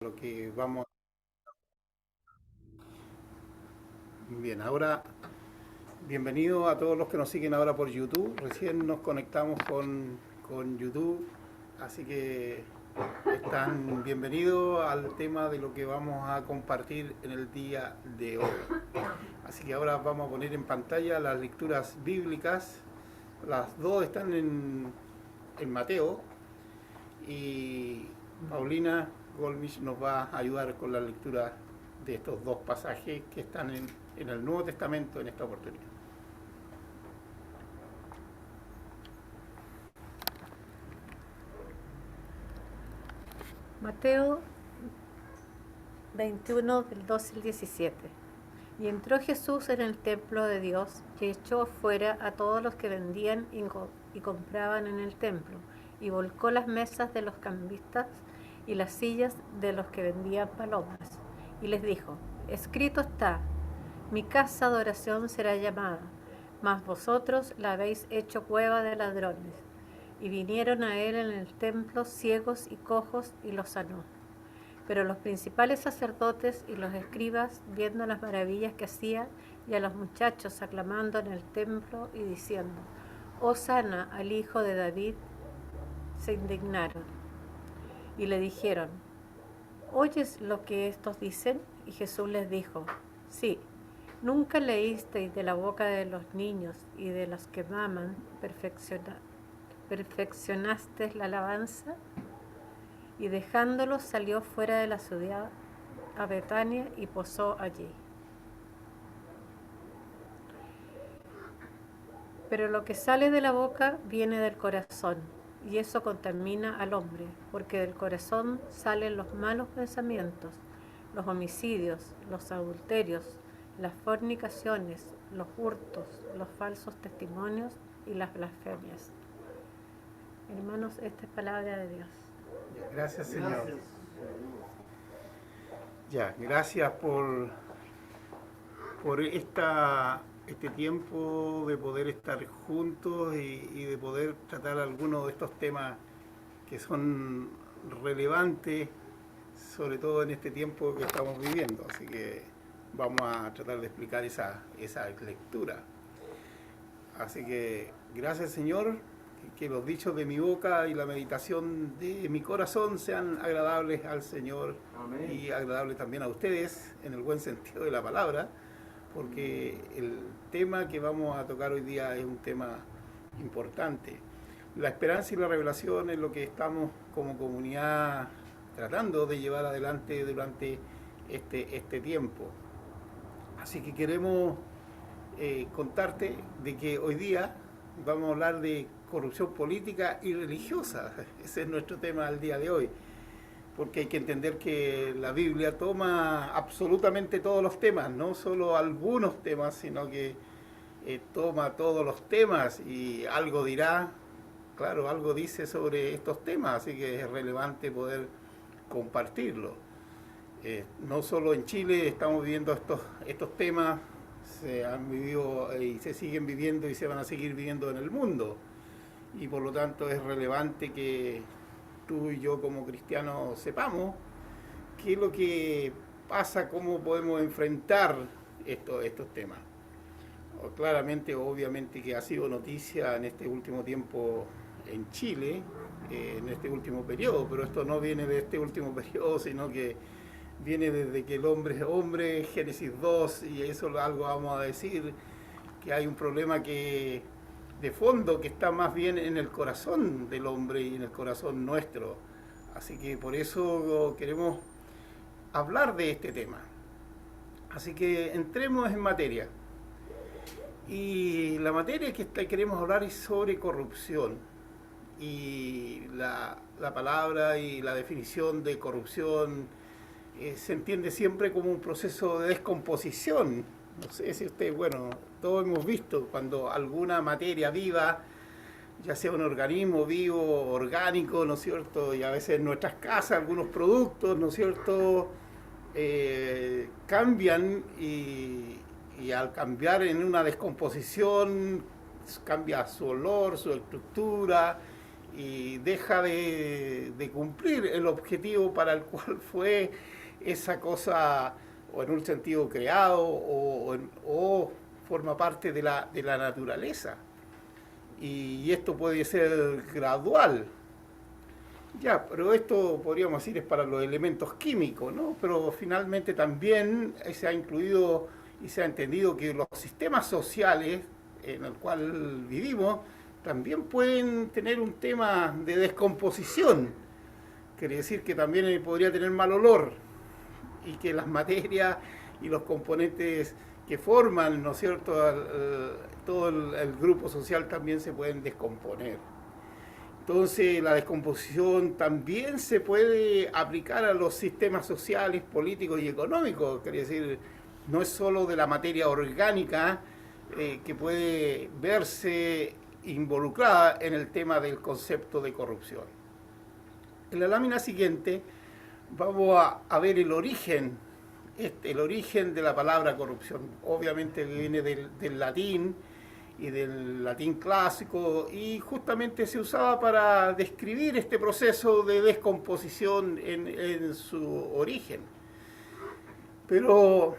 Lo que vamos. Bien, ahora bienvenido a todos los que nos siguen ahora por YouTube. Recién nos conectamos con YouTube, así que están bienvenidos al tema de lo que vamos a compartir en el día de hoy. Así que ahora vamos a poner en pantalla las lecturas bíblicas. Las dos están en Mateo y Paulina Golmich nos va a ayudar con la lectura de estos dos pasajes que están en el Nuevo Testamento en esta oportunidad. Mateo 21, del 12 al 17. Y entró Jesús en el templo de Dios y echó fuera a todos los que vendían y compraban en el templo, y volcó las mesas de los cambistas y las sillas de los que vendían palomas. Y les dijo: escrito está, mi casa de oración será llamada, mas vosotros la habéis hecho cueva de ladrones. Y vinieron a él en el templo ciegos y cojos, y los sanó. Pero los principales sacerdotes y los escribas, viendo las maravillas que hacía, y a los muchachos aclamando en el templo y diciendo: Hosana al Hijo de David, se indignaron. Y le dijeron: ¿oyes lo que estos dicen? Y Jesús les dijo: sí. ¿Nunca leísteis de la boca de los niños y de los que maman perfeccionaste la alabanza? Y dejándolo salió fuera de la ciudad a Betania y posó allí. Pero lo que sale de la boca viene del corazón, y eso contamina al hombre, porque del corazón salen los malos pensamientos, los homicidios, los adulterios, las fornicaciones, los hurtos, los falsos testimonios y las blasfemias. Hermanos, esta es palabra de Dios. Gracias, Señor. Ya, gracias por este tiempo de poder estar juntos y de poder tratar algunos de estos temas que son relevantes, sobre todo en este tiempo que estamos viviendo. Así que vamos a tratar de explicar esa lectura. Así que gracias, Señor, que los dichos de mi boca y la meditación de mi corazón sean agradables al Señor. Amén. Y agradables también a ustedes, en el buen sentido de la palabra, porque el tema que vamos a tocar hoy día es un tema importante. La esperanza y la revelación es lo que estamos como comunidad tratando de llevar adelante durante este tiempo. Así que queremos contarte de que hoy día vamos a hablar de corrupción política y religiosa. Ese es nuestro tema al día de hoy, porque hay que entender que la Biblia toma absolutamente todos los temas, no solo algunos temas, sino que toma todos los temas y algo dirá, claro, algo dice sobre estos temas, así que es relevante poder compartirlo. No solo en Chile estamos viviendo estos temas, se han vivido y se siguen viviendo y se van a seguir viviendo en el mundo. Y por lo tanto es relevante que tú y yo como cristianos sepamos qué es lo que pasa, cómo podemos enfrentar estos temas. Claramente, obviamente que ha sido noticia en este último tiempo en Chile, en este último periodo, pero esto no viene de este último periodo, sino que viene desde que el hombre es hombre, Génesis 2, y eso algo vamos a decir, que hay un problema que de fondo que está más bien en el corazón del hombre y en el corazón nuestro. Así que por eso queremos hablar de este tema. Así que entremos en materia. Y la materia que queremos hablar es sobre corrupción. Y la palabra y la definición de corrupción se entiende siempre como un proceso de descomposición. No sé si ustedes, bueno, todos hemos visto cuando alguna materia viva, ya sea un organismo vivo, orgánico, ¿no es cierto? Y a veces en nuestras casas algunos productos, ¿no es cierto? Cambian y al cambiar en una descomposición cambia su olor, su estructura y deja de cumplir el objetivo para el cual fue esa cosa, o en un sentido creado, o forma parte de la naturaleza. Y esto puede ser gradual. Ya, pero esto podríamos decir es para los elementos químicos, ¿no? Pero finalmente también se ha incluido y se ha entendido que los sistemas sociales en el cual vivimos también pueden tener un tema de descomposición. Quiere decir que también podría tener mal olor y que las materias y los componentes que forman, ¿no es cierto?, todo el grupo social también se pueden descomponer. Entonces la descomposición también se puede aplicar a los sistemas sociales, políticos y económicos. Quiere decir, no es solo de la materia orgánica que puede verse involucrada en el tema del concepto de corrupción. En la lámina siguiente vamos a ver el origen de la palabra corrupción. Obviamente viene del latín y del latín clásico, y justamente se usaba para describir este proceso de descomposición en su origen. Pero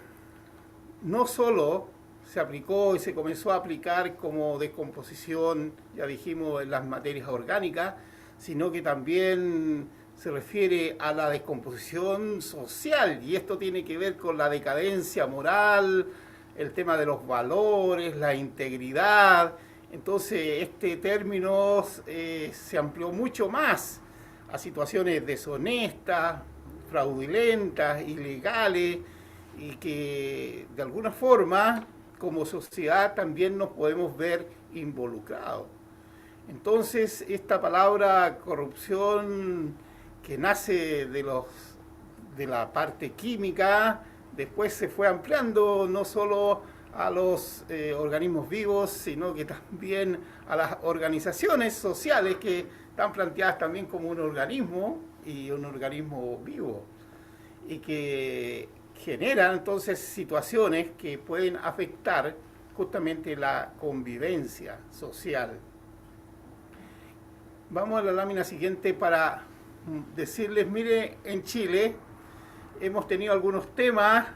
no solo se aplicó y se comenzó a aplicar como descomposición, ya dijimos, en las materias orgánicas, sino que también se refiere a la descomposición social, y esto tiene que ver con la decadencia moral, el tema de los valores, la integridad. Entonces este término se amplió mucho más a situaciones deshonestas, fraudulentas, ilegales, y que de alguna forma como sociedad también nos podemos ver involucrados. Entonces esta palabra corrupción, que nace de la parte química, después se fue ampliando no solo a los organismos vivos, sino que también a las organizaciones sociales que están planteadas también como un organismo y un organismo vivo, y que generan entonces situaciones que pueden afectar justamente la convivencia social. Vamos a la lámina siguiente para decirles, mire, en Chile hemos tenido algunos temas,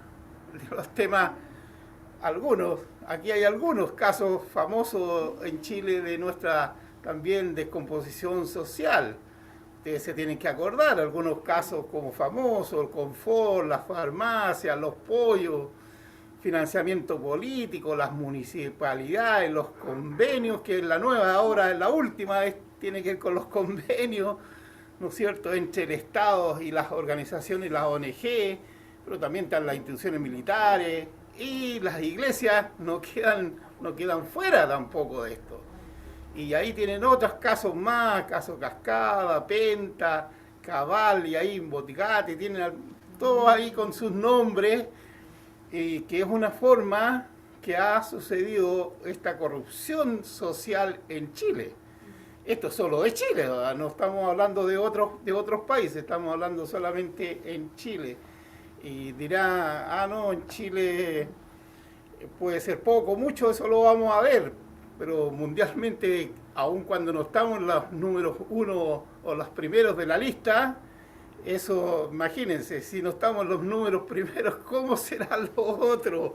aquí hay algunos casos famosos en Chile de nuestra también descomposición social. Ustedes se tienen que acordar, algunos casos como famosos, el confort, las farmacias, los pollos, financiamiento político, las municipalidades, los convenios, que en la nueva ahora, en la última, tiene que ver con los convenios, ¿no es cierto?, entre el Estado y las organizaciones, las ONG, pero también están las instituciones militares, y las iglesias no quedan fuera tampoco de esto. Y ahí tienen otros casos más, caso Cascada, Penta, Cabal, y ahí Boticate, tienen todo ahí con sus nombres, que es una forma que ha sucedido esta corrupción social en Chile. Esto es solo de Chile, ¿verdad? No estamos hablando de otros países, estamos hablando solamente en Chile. Y dirá, no, en Chile puede ser poco, mucho, eso lo vamos a ver, pero mundialmente, aun cuando no estamos en los números 1 o los primeros de la lista, eso, imagínense, si no estamos en los números primeros, ¿cómo serán los otros?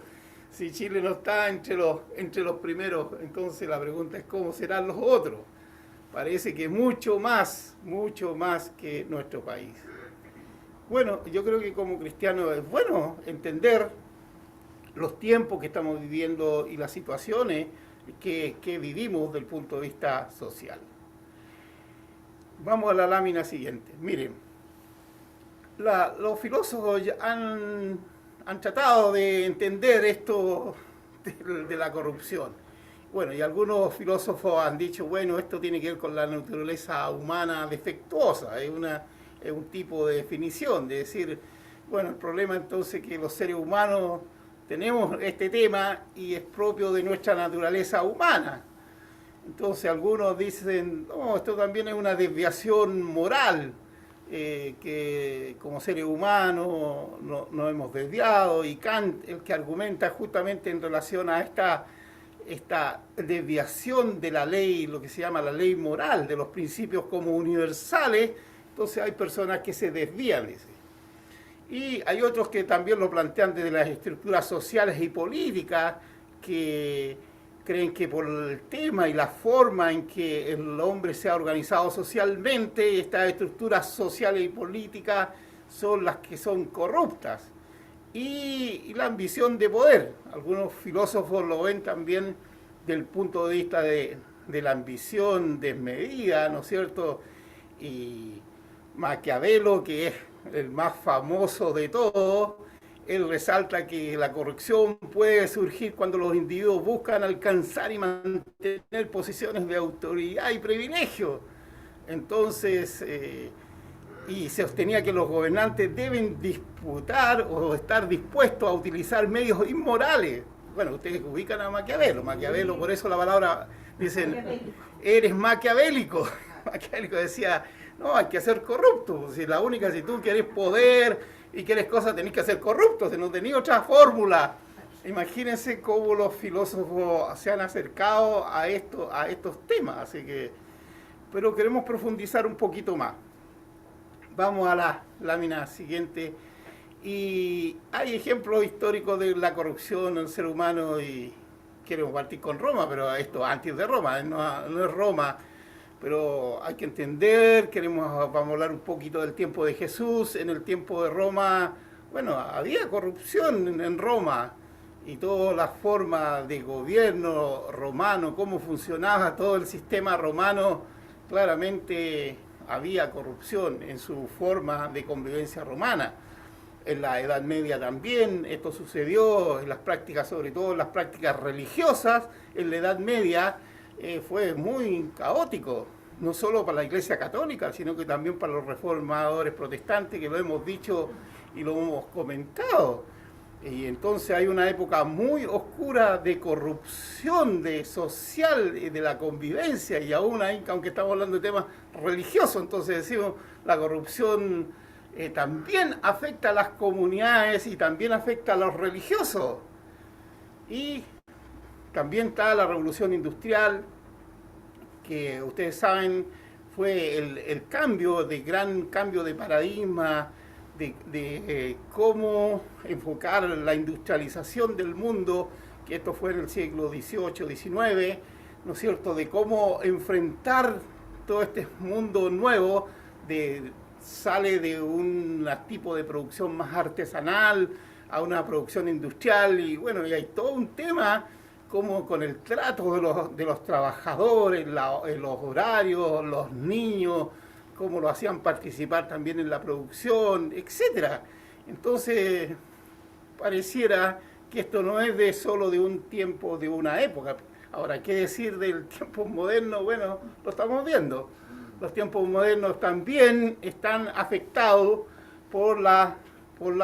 Si Chile no está entre los primeros, entonces la pregunta es ¿cómo serán los otros? Parece que mucho más que nuestro país. Bueno, yo creo que como cristiano es bueno entender los tiempos que estamos viviendo y las situaciones que vivimos desde el punto de vista social. Vamos a la lámina siguiente. Miren, los filósofos han tratado de entender esto de la corrupción. Bueno, y algunos filósofos han dicho, bueno, esto tiene que ver con la naturaleza humana defectuosa, es un tipo de definición, de decir, bueno, el problema entonces es que los seres humanos tenemos este tema y es propio de nuestra naturaleza humana. Entonces algunos dicen, no, esto también es una desviación moral, que como seres humanos nos hemos desviado, y Kant, el que argumenta justamente en relación a esta esta desviación de la ley, lo que se llama la ley moral, de los principios como universales, entonces hay personas que se desvían, dice. Y hay otros que también lo plantean desde las estructuras sociales y políticas, que creen que por el tema y la forma en que el hombre se ha organizado socialmente, estas estructuras sociales y políticas son las que son corruptas. Y la ambición de poder. Algunos filósofos lo ven también del punto de vista de la ambición desmedida, ¿no es cierto? Y Maquiavelo, que es el más famoso de todos, él resalta que la corrupción puede surgir cuando los individuos buscan alcanzar y mantener posiciones de autoridad y privilegio. Entonces, y se sostenía que los gobernantes deben disputar o estar dispuestos a utilizar medios inmorales. Bueno, ustedes ubican a Maquiavelo. Maquiavelo, por eso la palabra, dicen, eres maquiavélico. Maquiavélico decía, no, hay que ser corrupto. Si tú quieres poder y quieres cosas, tenés que ser corrupto. Si no tenés otra fórmula. Imagínense cómo los filósofos se han acercado a estos temas. Así que, pero queremos profundizar un poquito más. Vamos a la lámina siguiente. Y hay ejemplos históricos de la corrupción en el ser humano y queremos partir con Roma, pero esto antes de Roma, no es Roma. Pero hay que entender, vamos a hablar un poquito del tiempo de Jesús. En el tiempo de Roma, bueno, había corrupción en Roma y toda la forma de gobierno romano, cómo funcionaba todo el sistema romano, claramente había corrupción en su forma de convivencia romana. En la Edad Media también esto sucedió, en las prácticas, sobre todo en las prácticas religiosas, en la Edad Media fue muy caótico, no solo para la Iglesia Católica, sino que también para los reformadores protestantes, que lo hemos dicho y lo hemos comentado. Y entonces hay una época muy oscura de corrupción social, de la convivencia, y aún ahí, aunque estamos hablando de temas religiosos, entonces decimos, la corrupción también afecta a las comunidades y también afecta a los religiosos. Y también está la revolución industrial, que ustedes saben fue el gran cambio de paradigma, de cómo enfocar la industrialización del mundo, que esto fue en el siglo XVIII, XIX, ¿no es cierto?, de cómo enfrentar todo este mundo nuevo, sale de un tipo de producción más artesanal a una producción industrial, y bueno, y hay todo un tema como con el trato de los trabajadores, los horarios, los niños, cómo lo hacían participar también en la producción, etcétera. Entonces, pareciera que esto no es solo de un tiempo, de una época. Ahora, ¿qué decir del tiempo moderno? Bueno, lo estamos viendo. Los tiempos modernos también están afectados por la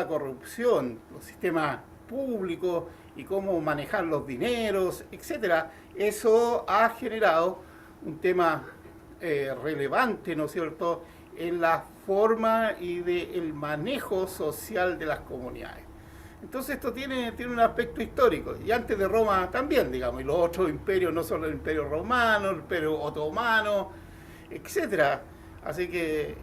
corrupción, los sistemas públicos y cómo manejar los dineros, etcétera. Eso ha generado un tema relevante, ¿no es cierto?, en la forma y del manejo social de las comunidades. Entonces esto tiene un aspecto histórico, y antes de Roma también, digamos, y los otros imperios, no solo el imperio romano, el imperio otomano, etcétera. Así que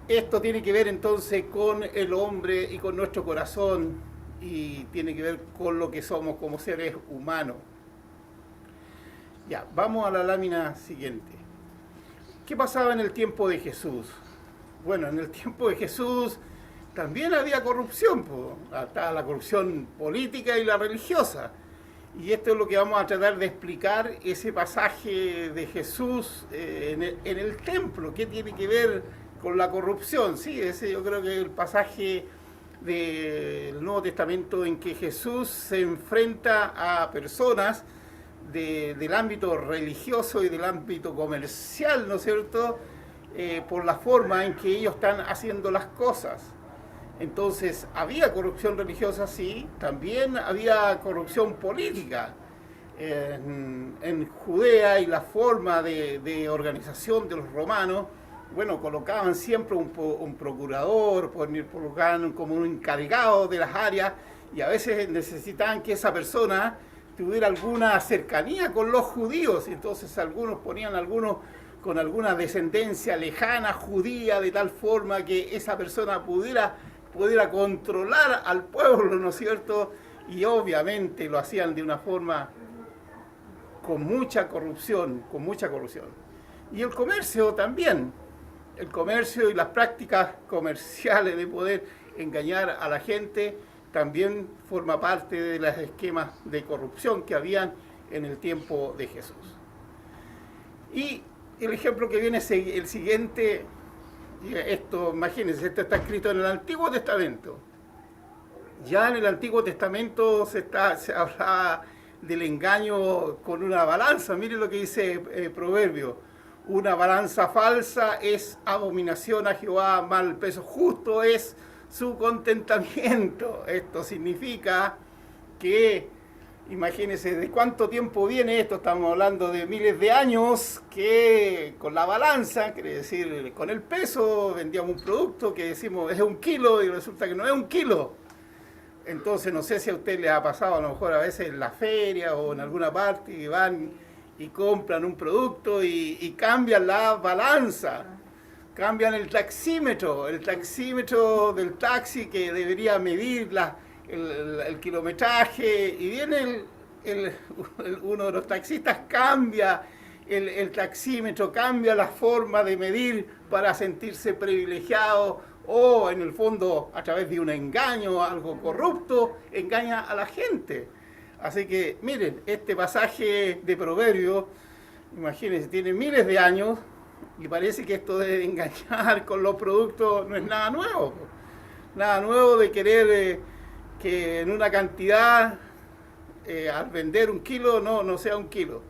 esto tiene que ver entonces con el hombre y con nuestro corazón, y tiene que ver con lo que somos como seres humanos. Ya, vamos a la lámina siguiente. ¿Qué pasaba en el tiempo de Jesús? Bueno, en el tiempo de Jesús también había corrupción, estaba la corrupción política y la religiosa. Y esto es lo que vamos a tratar de explicar, ese pasaje de Jesús en el templo. ¿Qué tiene que ver con la corrupción? Sí, ese yo creo que es el pasaje del Nuevo Testamento en que Jesús se enfrenta a personas del ámbito religioso y del ámbito comercial, ¿no es cierto?, por la forma en que ellos están haciendo las cosas. Entonces, había corrupción religiosa, sí, también había corrupción política en Judea, y la forma de organización de los romanos, bueno, colocaban siempre un procurador, colocaban como un encargado de las áreas, y a veces necesitaban que esa persona tuviera alguna cercanía con los judíos. Entonces algunos ponían algunos con alguna descendencia lejana judía, de tal forma que esa persona pudiera controlar al pueblo, ¿no es cierto? Y obviamente lo hacían de una forma con mucha corrupción. Y el comercio también, el comercio y las prácticas comerciales de poder engañar a la gente también forma parte de los esquemas de corrupción que habían en el tiempo de Jesús. Y el ejemplo que viene es el siguiente. Esto, imagínense, esto está escrito en el Antiguo Testamento. Ya en el Antiguo Testamento se habla del engaño con una balanza. Miren lo que dice Proverbio. Una balanza falsa es abominación a Jehová, mal peso justo es su contentamiento. Esto significa que, imagínense, ¿de cuánto tiempo viene esto? Estamos hablando de miles de años que con la balanza, quiere decir, con el peso, vendíamos un producto que decimos es 1 kilo y resulta que no es 1 kilo. Entonces, no sé si a usted le ha pasado, a lo mejor a veces en la feria o en alguna parte, que van y compran un producto y cambian la balanza, cambian el taxímetro del taxi que debería medir el kilometraje, y viene uno de los taxistas, cambia el taxímetro, cambia la forma de medir para sentirse privilegiado, o en el fondo a través de un engaño, algo corrupto, engaña a la gente. Así que miren, este pasaje de Proverbios, imagínense, tiene miles de años y parece que esto de engañar con los productos no es nada nuevo. Nada nuevo de querer que en una cantidad, al vender 1 kilo, no sea 1 kilo.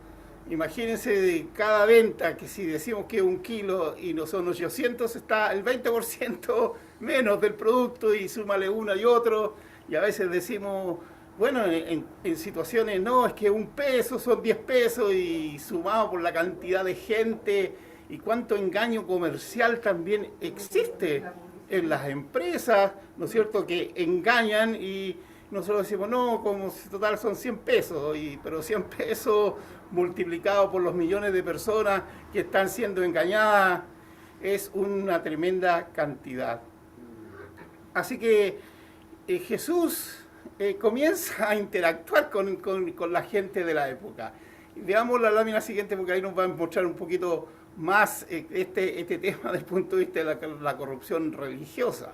Imagínense de cada venta, que si decimos que es 1 kilo y no son 800, está el 20% menos del producto, y súmale uno y otro, y a veces decimos, bueno, en situaciones no, es que 1 peso son 10 pesos, y sumado por la cantidad de gente y cuánto engaño comercial también existe en las empresas, ¿no es cierto?, que engañan, y nosotros decimos, no, como si total son 100 pesos, pero 100 pesos multiplicado por los millones de personas que están siendo engañadas es una tremenda cantidad. Así que Jesús comienza a interactuar con la gente de la época. Veamos la lámina siguiente, porque ahí nos va a mostrar un poquito más este tema desde el punto de vista de la corrupción religiosa.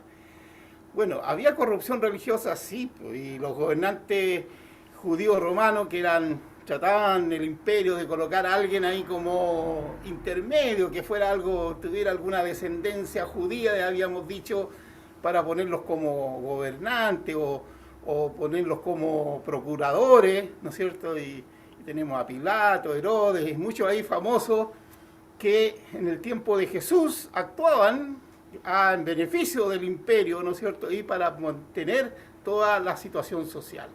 Bueno, había corrupción religiosa, sí, y los gobernantes judíos romanos trataban el imperio de colocar a alguien ahí como intermedio, que tuviera alguna descendencia judía, ya habíamos dicho, para ponerlos como gobernantes o ponerlos como procuradores, ¿no es cierto? Y tenemos a Pilato, Herodes, y muchos ahí famosos que en el tiempo de Jesús actuaban en beneficio del imperio, ¿no es cierto?, y para mantener toda la situación social.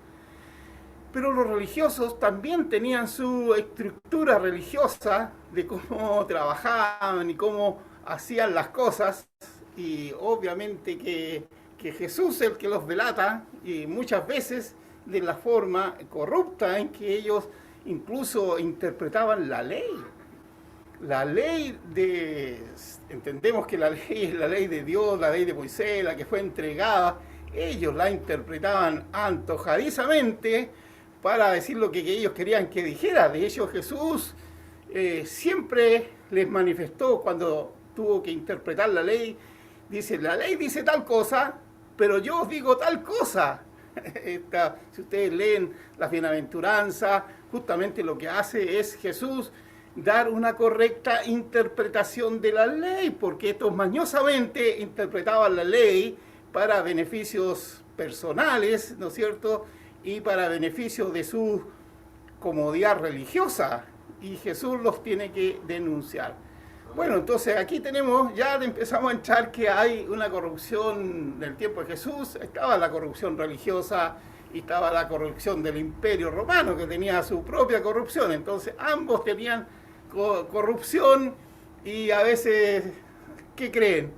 Pero los religiosos también tenían su estructura religiosa de cómo trabajaban y cómo hacían las cosas, y obviamente que Jesús es el que los delata, y muchas veces de la forma corrupta en que ellos incluso interpretaban la ley. La ley entendemos que la ley es la ley de Dios, la ley de Moisés, la que fue entregada. Ellos la interpretaban antojadizamente para decir lo que ellos querían que dijera. De hecho, Jesús siempre les manifestó, cuando tuvo que interpretar la ley ley dice tal cosa, pero yo os digo tal cosa. Si ustedes leen las bienaventuranzas, justamente lo que hace es Jesús dar una correcta interpretación de la ley, porque estos mañosamente interpretaban la ley para beneficios personales, ¿no es cierto?, y para beneficio de su comodidad religiosa, y Jesús los tiene que denunciar. Bueno, entonces aquí ya empezamos a entrar que hay una corrupción del tiempo de Jesús. Estaba la corrupción religiosa y estaba la corrupción del Imperio Romano, que tenía su propia corrupción. Entonces ambos tenían corrupción, y a veces, ¿qué creen?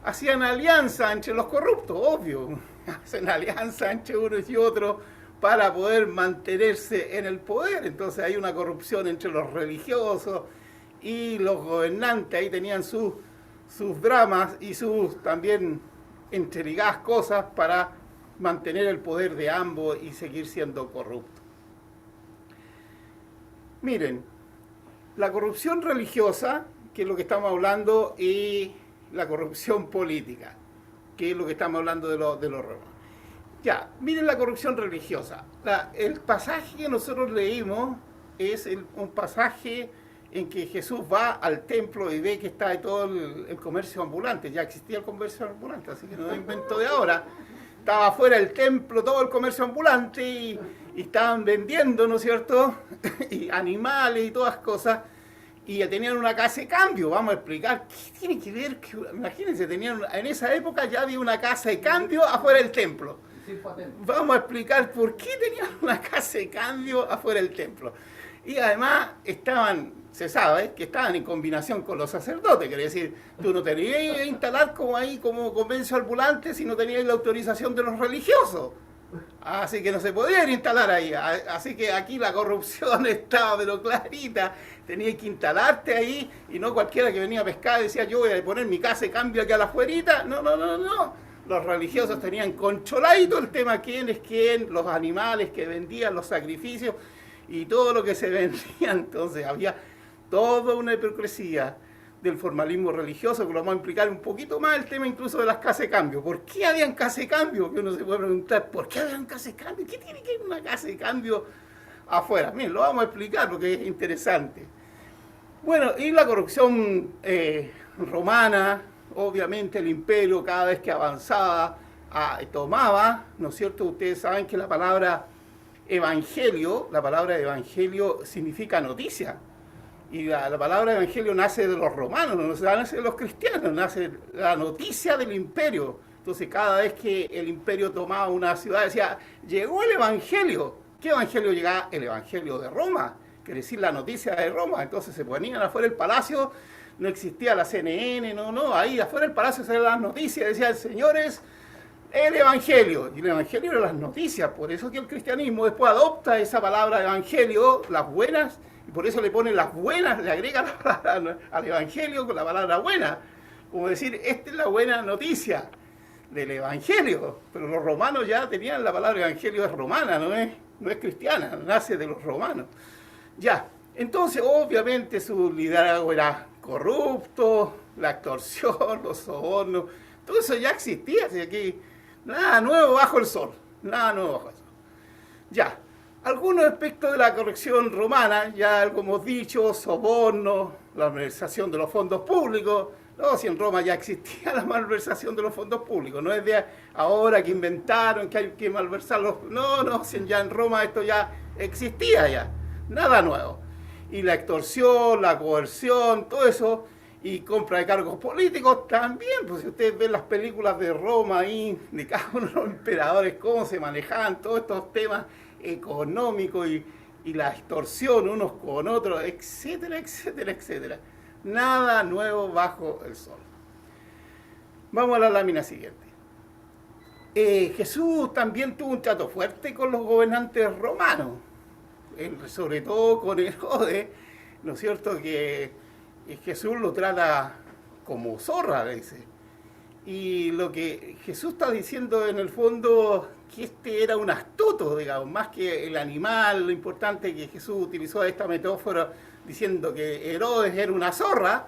Hacían alianza entre los corruptos, obvio. Hacen alianza entre unos y otros para poder mantenerse en el poder. Entonces hay una corrupción entre los religiosos y los gobernantes. Ahí tenían sus dramas y sus también entreligadas cosas para mantener el poder de ambos y seguir siendo corruptos. Miren, la corrupción religiosa, que es lo que estamos hablando, y la corrupción política, que es lo que estamos hablando de los romanos. Ya, miren la corrupción religiosa. El pasaje que nosotros leímos es un pasaje en que Jesús va al templo y ve que está ahí todo el comercio ambulante. Ya existía el comercio ambulante, así que no lo invento de ahora. Estaba afuera del templo todo el comercio ambulante y estaban vendiendo, ¿no es cierto? Y animales y todas cosas. Y ya tenían una casa de cambio. Vamos a explicar qué tiene que ver. Imagínense, en esa época ya había una casa de cambio afuera del templo. Vamos a explicar por qué tenían una casa de cambio afuera del templo. Y además se sabe que estaban en combinación con los sacerdotes. Quiere decir, tú no tenías que instalar como comercio ambulante si no tenías la autorización de los religiosos. Así que no se podían instalar ahí. Así que aquí la corrupción estaba pero clarita. Tenías que instalarte ahí y no cualquiera que venía a pescar decía yo voy a poner mi casa de cambio aquí a la afuerita. No. Los religiosos tenían controladito el tema quién es quién, los animales que vendían, los sacrificios y todo lo que se vendía. Entonces había toda una hipocresía del formalismo religioso, que lo vamos a implicar un poquito más el tema incluso de las casas de cambio. ¿Por qué habían casas de cambio? Que uno se puede preguntar, ¿por qué habían casas de cambio? ¿Qué tiene que ver una casa de cambio afuera? Miren, lo vamos a explicar porque es interesante. Bueno, y la corrupción romana, obviamente el imperio cada vez que avanzaba, tomaba, ¿no es cierto? Ustedes saben que la palabra evangelio significa noticia. Y la palabra evangelio nace de los romanos, no nace de los cristianos, nace la noticia del imperio. Entonces cada vez que el imperio tomaba una ciudad decía, llegó el evangelio. ¿Qué evangelio llegaba? El evangelio de Roma, quiere decir la noticia de Roma. Entonces se ponían afuera del palacio, no existía la CNN, ahí afuera del palacio salían las noticias, decían, señores, el evangelio. Y el evangelio eran las noticias, por eso que el cristianismo después adopta esa palabra evangelio, las buenas, y por eso le ponen las buenas, le agrega la palabra al evangelio con la palabra buena. Como decir, esta es la buena noticia del evangelio. Pero los romanos ya tenían la palabra evangelio, es romana, no es cristiana, nace de los romanos. Ya, entonces obviamente su liderazgo era corrupto, la extorsión, los sobornos, todo eso ya existía, así que nada nuevo bajo el sol, nada nuevo bajo el sol. Ya. Algunos aspectos de la corrupción romana, ya algo hemos dicho, sobornos, la malversación de los fondos públicos. No, si en Roma ya existía la malversación de los fondos públicos, no es de ahora que inventaron que hay que malversarlos. No, si ya en Roma esto ya existía ya, nada nuevo. Y la extorsión, la coerción, todo eso, y compra de cargos políticos también. Pues si ustedes ven las películas de Roma ahí, de cada uno de los emperadores, cómo se manejaban todos estos temas económico y la extorsión unos con otros, etcétera. Nada nuevo bajo el sol. Vamos a la lámina siguiente. Jesús también tuvo un trato fuerte con los gobernantes romanos, sobre todo con Herodes, ¿no es cierto? Que Jesús lo trata como zorra, dice. Y lo que Jesús está diciendo en el fondo, que este era un astuto, digamos, más que el animal. Lo importante es que Jesús utilizó esta metáfora diciendo que Herodes era una zorra,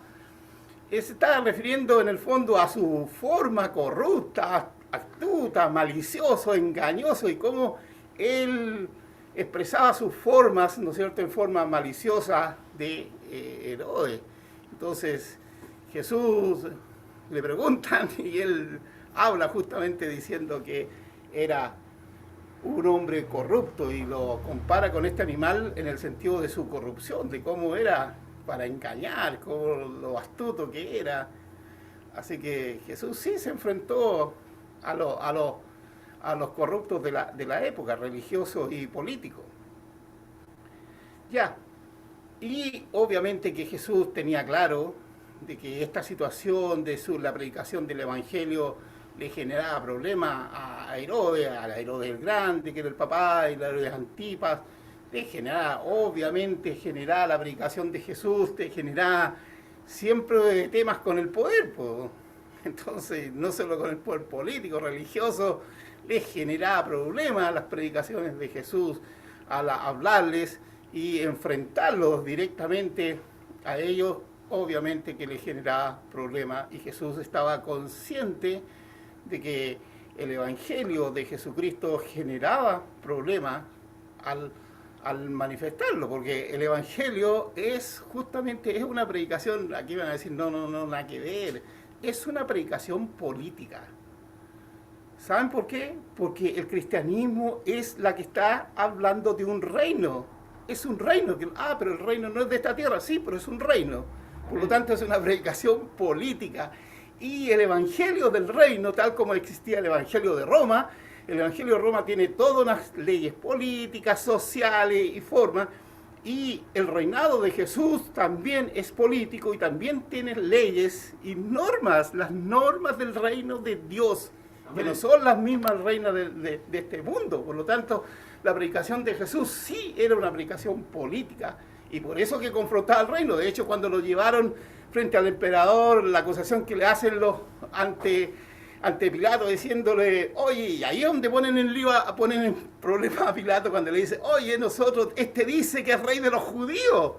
se está refiriendo en el fondo a su forma corrupta, astuta, malicioso, engañoso, y cómo él expresaba sus formas, ¿no es cierto?, en forma maliciosa de Herodes. Entonces Jesús le preguntan y él habla justamente diciendo que era un hombre corrupto y lo compara con este animal en el sentido de su corrupción, de cómo era para engañar, cómo lo astuto que era. Así que Jesús sí se enfrentó a los corruptos de la época, religiosos y políticos. Ya, y obviamente que Jesús tenía claro de que esta situación de la predicación del Evangelio le generaba problemas a Herodes, a Herodes el Grande, que era el papá, y a Herodes Antipas, le generaba, obviamente, generaba la predicación de Jesús, te generaba siempre temas con el poder, pues. Entonces, no solo con el poder político, religioso, les generaba problemas a las predicaciones de Jesús, al hablarles y enfrentarlos directamente a ellos, obviamente que les generaba problemas, y Jesús estaba consciente de que el Evangelio de Jesucristo generaba problemas al manifestarlo, porque el Evangelio es justamente, es una predicación, aquí van a decir, no, nada que ver, es una predicación política. ¿Saben por qué? Porque el cristianismo es la que está hablando de un reino. Es un reino. Pero el reino no es de esta tierra. Sí, pero es un reino. Por lo tanto, es una predicación política. Y el evangelio del reino, tal como existía el evangelio de Roma, el evangelio de Roma tiene todas unas leyes políticas, sociales y formas. Y el reinado de Jesús también es político y también tiene leyes y normas, las normas del reino de Dios, que no son las mismas reinas de este mundo. Por lo tanto, la predicación de Jesús sí era una predicación política, y por eso que confrontaba al reino. De hecho, cuando lo llevaron frente al emperador, la acusación que le hacen los ante Pilato, diciéndole, oye, y ahí es donde ponen en lío, ponen en problema a Pilato, cuando le dice, oye, este dice que es rey de los judíos.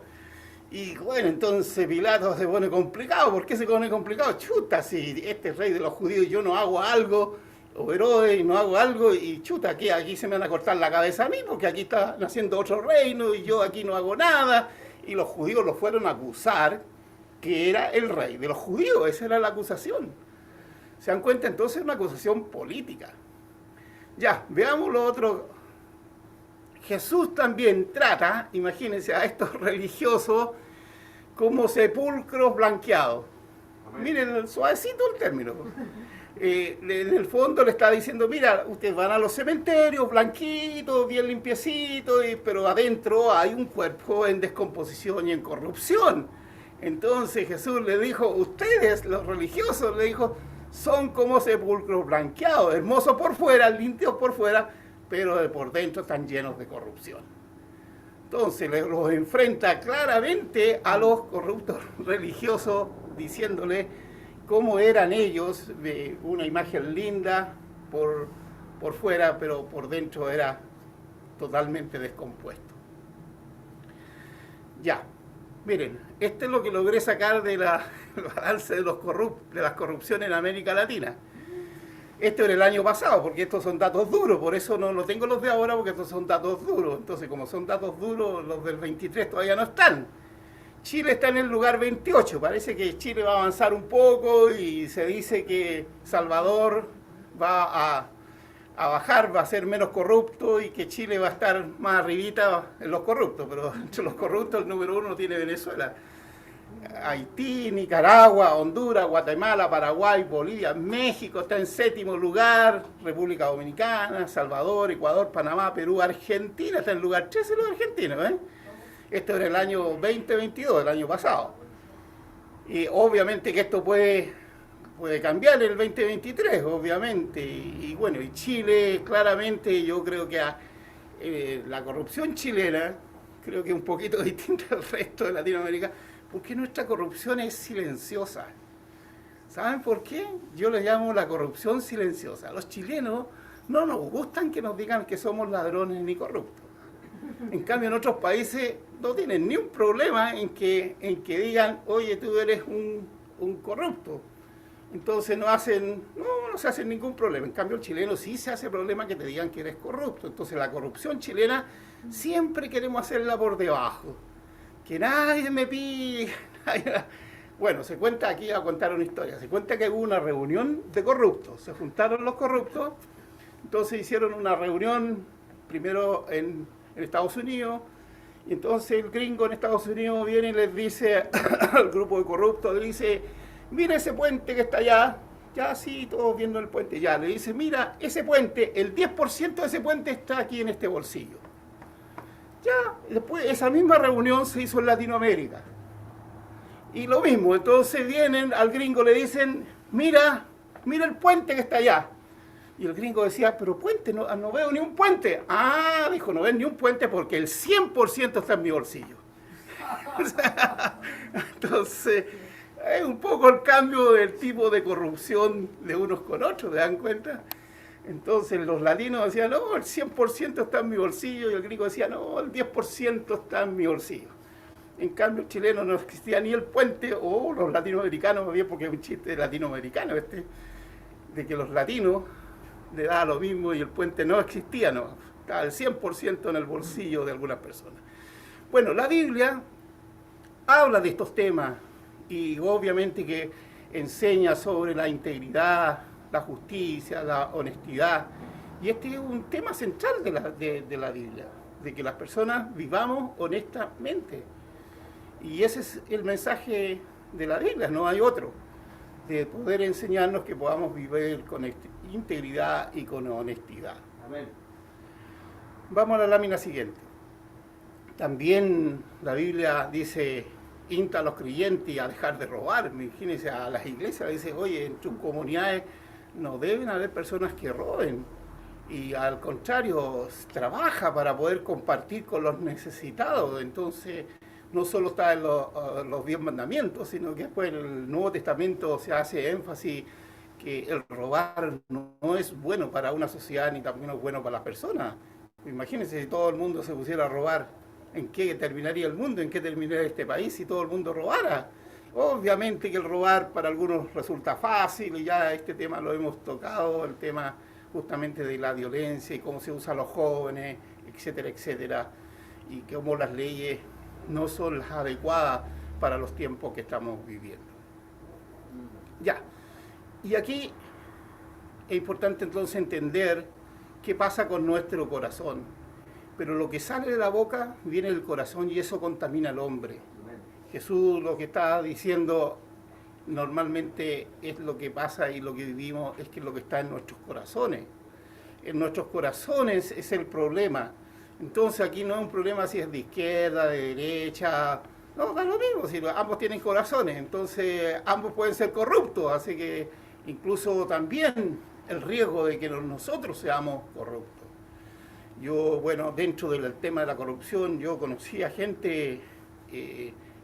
Y bueno, entonces Pilato se pone complicado. ¿Por qué se pone complicado? Chuta, si este es rey de los judíos y yo no hago algo, o Herodes, y no hago algo, y chuta, aquí se me van a cortar la cabeza a mí, porque aquí está naciendo otro reino y yo aquí no hago nada. Y los judíos lo fueron a acusar que era el rey de los judíos. Esa era la acusación. ¿Se dan cuenta? Entonces es una acusación política. Ya, veamos lo otro. Jesús también trata, imagínense, a estos religiosos como sepulcros blanqueados. Miren, suavecito el término. En el fondo le está diciendo, mira, ustedes van a los cementerios, blanquitos, bien limpiecitos, pero adentro hay un cuerpo en descomposición y en corrupción. Entonces Jesús le dijo, ustedes, los religiosos, le dijo, son como sepulcros blanqueados, hermosos por fuera, limpios por fuera, pero por dentro están llenos de corrupción. Entonces los enfrenta claramente a los corruptos religiosos, diciéndole cómo eran ellos, de una imagen linda por fuera, pero por dentro era totalmente descompuesto. Ya, miren, esto es lo que logré sacar de la balance de las corrupciones en América Latina. Esto era el año pasado, porque estos son datos duros, por eso no tengo los de ahora, porque estos son datos duros. Entonces, como son datos duros, los del 23 todavía no están. Chile está en el lugar 28, parece que Chile va a avanzar un poco y se dice que Salvador va a bajar, va a ser menos corrupto y que Chile va a estar más arribita en los corruptos, pero entre los corruptos el número 1 tiene Venezuela. Haití, Nicaragua, Honduras, Guatemala, Paraguay, Bolivia, México está en 7º lugar, República Dominicana, Salvador, Ecuador, Panamá, Perú, Argentina está en el lugar 13 los argentinos, ¿eh? Esto era el año 2022, el año pasado. Y obviamente que esto puede cambiar en el 2023, obviamente. Y bueno, y Chile, claramente, yo creo que la corrupción chilena, creo que es un poquito distinta al resto de Latinoamérica, porque nuestra corrupción es silenciosa. ¿Saben por qué? Yo le llamo la corrupción silenciosa. Los chilenos no nos gustan que nos digan que somos ladrones ni corruptos. En cambio, en otros países no tienen ni un problema en que digan, oye, tú eres un corrupto. Entonces no se hacen ningún problema. En cambio, el chileno sí se hace problema que te digan que eres corrupto. Entonces la corrupción chilena siempre queremos hacerla por debajo. Que nadie me pide. Bueno, se cuenta, aquí a contar una historia, se cuenta que hubo una reunión de corruptos, se juntaron los corruptos, entonces hicieron una reunión primero en Estados Unidos, y entonces el gringo en Estados Unidos viene y les dice al grupo de corruptos, le dice, mira ese puente que está allá, ya sí, todos viendo el puente, ya, le dice, mira, ese puente, el 10% de ese puente está aquí en este bolsillo. Ya, después esa misma reunión se hizo en Latinoamérica. Y lo mismo, entonces vienen al gringo, le dicen, mira, mira el puente que está allá. Y el gringo decía, pero puente, no veo ni un puente. Ah, dijo, no ves ni un puente porque el 100% está en mi bolsillo. Entonces, es un poco el cambio del tipo de corrupción de unos con otros, ¿te dan cuenta? Entonces los latinos decían, no, el 100% está en mi bolsillo, y el gringo decía, no, el 10% está en mi bolsillo. En cambio, el chileno no existía ni el puente, o los latinoamericanos, bien, porque es un chiste latinoamericano de que los latinos le daba lo mismo y el puente no existía, no, estaba el 100% en el bolsillo de algunas personas. Bueno, la Biblia habla de estos temas y obviamente que enseña sobre la integridad, la justicia, la honestidad. Y este es un tema central de la Biblia, de que las personas vivamos honestamente. Y ese es el mensaje de la Biblia, no hay otro, de poder enseñarnos que podamos vivir con integridad y con honestidad. Amén. Vamos a la lámina siguiente. También la Biblia dice, insta a los creyentes a dejar de robar. Imagínense, a las iglesias dice, oye, en tus comunidades no deben haber personas que roben. Y al contrario, trabaja para poder compartir con los necesitados. Entonces, no solo está en los 10 mandamientos, sino que después en el Nuevo Testamento se hace énfasis que el robar no es bueno para una sociedad ni también es bueno para las personas. Imagínense si todo el mundo se pusiera a robar, ¿en qué terminaría el mundo? ¿En qué terminaría este país si todo el mundo robara? Obviamente que el robar para algunos resulta fácil, y ya este tema lo hemos tocado, el tema justamente de la violencia y cómo se usa a los jóvenes, etcétera, etcétera, y cómo las leyes no son las adecuadas para los tiempos que estamos viviendo. Ya, y aquí es importante entonces entender qué pasa con nuestro corazón. Pero lo que sale de la boca viene del corazón y eso contamina al hombre. Jesús lo que está diciendo normalmente es lo que pasa y lo que vivimos es que lo que está en nuestros corazones. En nuestros corazones es el problema. Entonces aquí no es un problema si es de izquierda, de derecha, no, da lo mismo, si ambos tienen corazones, entonces ambos pueden ser corruptos, así que incluso también el riesgo de que nosotros seamos corruptos. Yo, bueno, dentro del tema de la corrupción, yo conocí a gente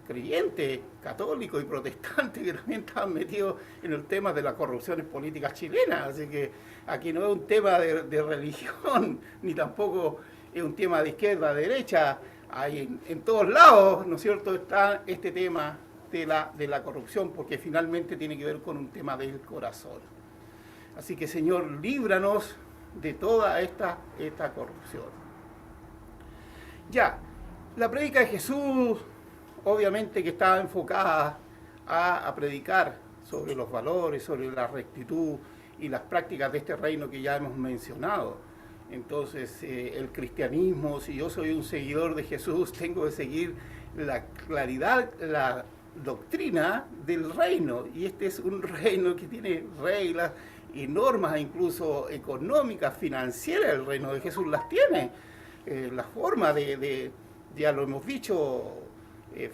creyente, católico y protestante que también estaban metidos en el tema de las corrupciones políticas chilenas, así que aquí no es un tema de religión, ni tampoco es un tema de izquierda, de derecha, hay en todos lados, ¿no es cierto?, está este tema de la corrupción, porque finalmente tiene que ver con un tema del corazón. Así que, Señor, líbranos de toda esta corrupción. Ya, la prédica de Jesús, obviamente que estaba enfocada a predicar sobre los valores, sobre la rectitud y las prácticas de este reino que ya hemos mencionado. Entonces, el cristianismo, si yo soy un seguidor de Jesús, tengo que seguir la claridad, la doctrina del reino. Y este es un reino que tiene reglas y normas, incluso económicas, financieras. El reino de Jesús las tiene. La forma ya lo hemos dicho,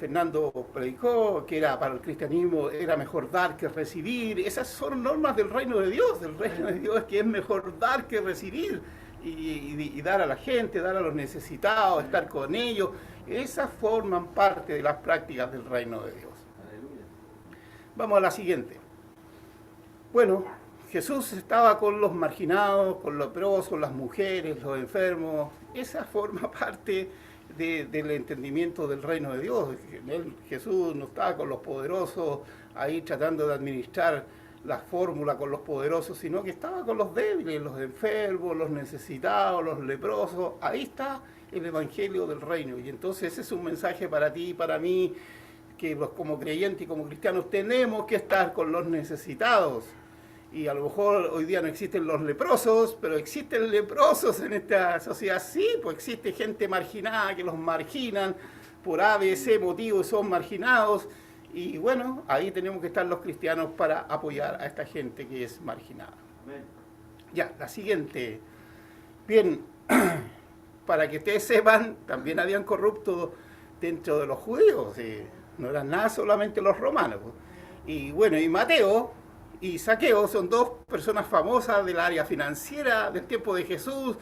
Fernando predicó que era para el cristianismo era mejor dar que recibir. Esas son normas del reino de Dios. El reino de Dios es que es mejor dar que recibir. Y dar a la gente, dar a los necesitados, estar con ellos. Esas forman parte de las prácticas del reino de Dios. Aleluya. Vamos a la siguiente. Bueno, Jesús estaba con los marginados, con los leprosos, las mujeres, los enfermos. Esa forma parte del entendimiento del reino de Dios. Jesús no estaba con los poderosos ahí tratando de administrar la fórmula con los poderosos, sino que estaba con los débiles, los enfermos, los necesitados, los leprosos. Ahí está el evangelio del reino. Y entonces ese es un mensaje para ti y para mí, que como creyentes y como cristianos tenemos que estar con los necesitados. Y a lo mejor hoy día no existen los leprosos, pero existen leprosos en esta sociedad. Sí, pues existe gente marginada que los marginan por A, B, C motivos, son marginados. Y bueno, ahí tenemos que estar los cristianos para apoyar a esta gente que es marginada. Amén. Ya, la siguiente. Bien, para que ustedes sepan, también habían corruptos dentro de los judíos. No eran nada solamente los romanos. Y bueno, y Mateo y Zaqueo son dos personas famosas del área financiera del tiempo de Jesús,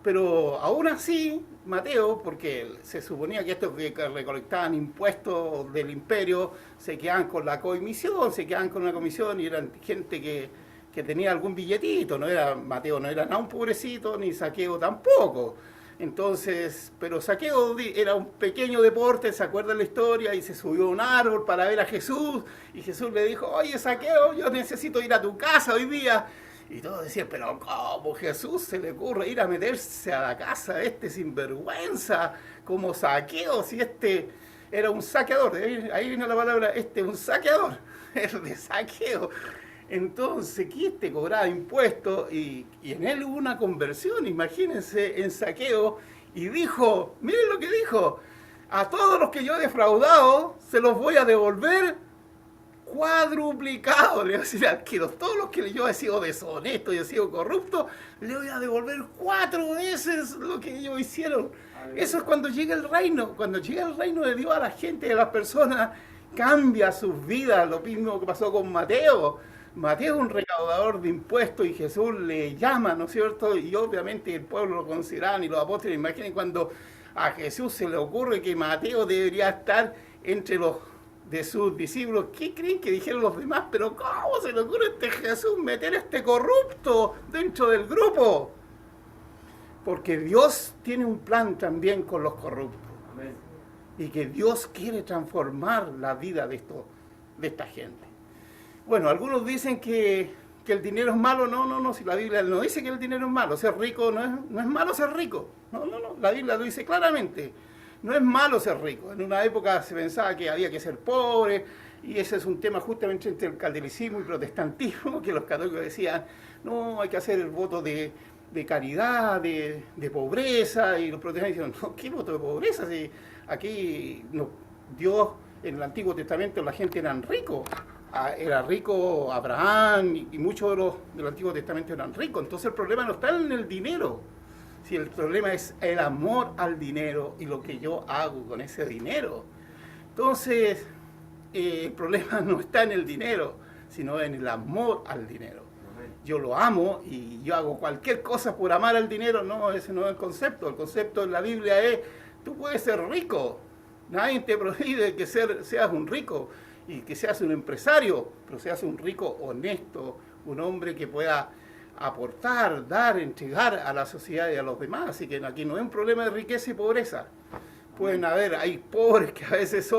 pero aún así, Mateo, porque se suponía que estos que recolectaban impuestos del imperio se quedaban con la comisión, se quedaban con una comisión y eran gente que tenía algún billetito, no era Mateo, no era nada un pobrecito, ni Zaqueo tampoco. Entonces, pero Zaqueo era un pequeño deporte, se acuerda la historia, y se subió a un árbol para ver a Jesús, y Jesús le dijo, oye Zaqueo, yo necesito ir a tu casa hoy día. Y todos decían, pero ¿cómo Jesús se le ocurre ir a meterse a la casa de este sinvergüenza como Zaqueo? Si este era un saqueador, ahí viene la palabra, un saqueador, el de Zaqueo. Entonces, que este cobraba impuestos y en él hubo una conversión, imagínense, en Zaqueo, y dijo, miren lo que dijo, a todos los que yo he defraudado se los voy a devolver cuadruplicado, le voy a decir al arquero, todos los que yo he sido deshonesto y he sido corrupto, le voy a devolver 4 veces lo que ellos hicieron. Eso es cuando llega el reino de Dios a la gente, a las personas, cambia sus vidas, lo mismo que pasó con Mateo. Mateo es un recaudador de impuestos y Jesús le llama, ¿no es cierto? Y obviamente el pueblo lo consideraban y los apóstoles, imaginen cuando a Jesús se le ocurre que Mateo debería estar entre los de sus discípulos. ¿Qué creen que dijeron los demás? Pero ¿cómo se le ocurre a este Jesús meter a este corrupto dentro del grupo? Porque Dios tiene un plan también con los corruptos. Amén. Y que Dios quiere transformar la vida de esta gente. Bueno, algunos dicen que el dinero es malo. No, si la Biblia no dice que el dinero es malo. Ser rico no es malo ser rico. No, la Biblia lo dice claramente. No es malo ser rico. En una época se pensaba que había que ser pobre, y ese es un tema justamente entre el catolicismo y protestantismo, que los católicos decían, no, hay que hacer el voto de caridad, de pobreza, y los protestantes decían, no, ¿qué voto de pobreza? Si aquí Dios, en el Antiguo Testamento la gente eran ricos. Era rico Abraham y muchos del Antiguo Testamento eran ricos. Entonces el problema no está en el dinero, si el problema es el amor al dinero y lo que yo hago con ese dinero. Entonces el problema no está en el dinero, sino en el amor al dinero. Yo lo amo y yo hago cualquier cosa por amar al dinero. No, ese no es el concepto. El concepto en la Biblia es, tú puedes ser rico, nadie te prohíbe que seas un rico y que seas un empresario, pero seas un rico honesto, un hombre que pueda aportar, dar, entregar a la sociedad y a los demás. Así que aquí no es un problema de riqueza y pobreza. Pueden haber, hay pobres que a veces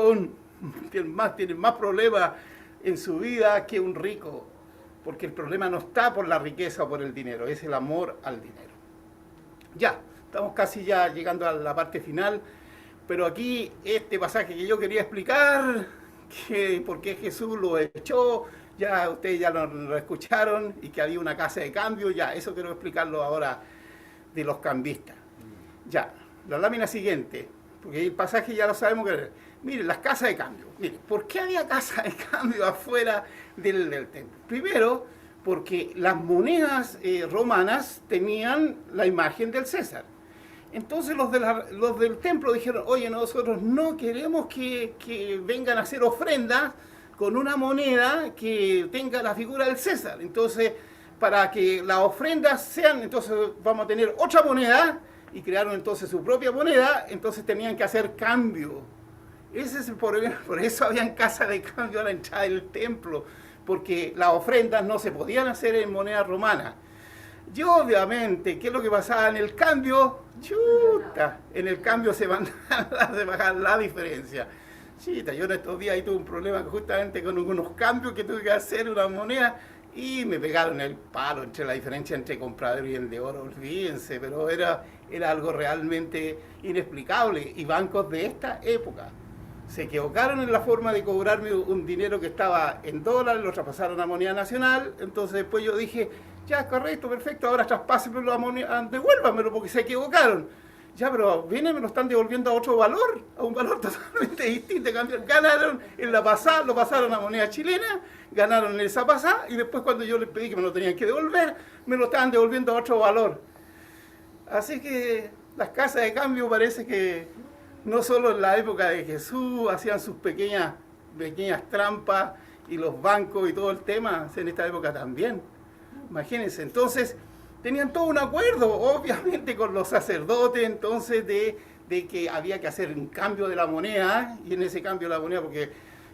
tienen más problemas en su vida que un rico, porque el problema no está por la riqueza o por el dinero, es el amor al dinero. Ya, estamos casi ya llegando a la parte final, pero aquí este pasaje que yo quería explicar, que por qué Jesús lo echó, ya ustedes ya lo escucharon, y que había una casa de cambio, ya, eso quiero explicarlo ahora de los cambistas. Ya, la lámina siguiente, porque el pasaje ya lo sabemos que... Miren, las casas de cambio. Miren, ¿por qué había casas de cambio afuera del templo? Primero, porque las monedas romanas tenían la imagen del César. Entonces los del templo dijeron, oye, nosotros no queremos que vengan a hacer ofrendas con una moneda que tenga la figura del César. Entonces, para que las ofrendas sean, entonces vamos a tener otra moneda, y crearon entonces su propia moneda, entonces tenían que hacer cambio. Ese es el problema, por eso habían casas de cambio a la entrada del templo, porque las ofrendas no se podían hacer en moneda romana. Y obviamente, ¿qué es lo que pasaba en el cambio? Chuta, en el cambio se bajaba la diferencia. Chita, yo en estos días ahí tuve un problema justamente con unos cambios que tuve que hacer una moneda, y me pegaron el palo entre la diferencia entre comprador y vendedor, olvídense, pero era algo realmente inexplicable. Y bancos de esta época se equivocaron en la forma de cobrarme un dinero que estaba en dólares, lo traspasaron a moneda nacional. Entonces después yo dije, ya, correcto, perfecto, ahora traspásenmelo a moneda, devuélvamelo porque se equivocaron. Ya, pero vienen, me lo están devolviendo a otro valor, a un valor totalmente distinto. Ganaron en la pasada, lo pasaron a moneda chilena, ganaron en esa pasada, y después cuando yo les pedí que me lo tenían que devolver, me lo estaban devolviendo a otro valor. Así que las casas de cambio parece que no solo en la época de Jesús hacían sus pequeñas trampas y los bancos y todo el tema, en esta época también. Imagínense, entonces tenían todo un acuerdo, obviamente con los sacerdotes, entonces de que había que hacer un cambio de la moneda, y en ese cambio de la moneda, porque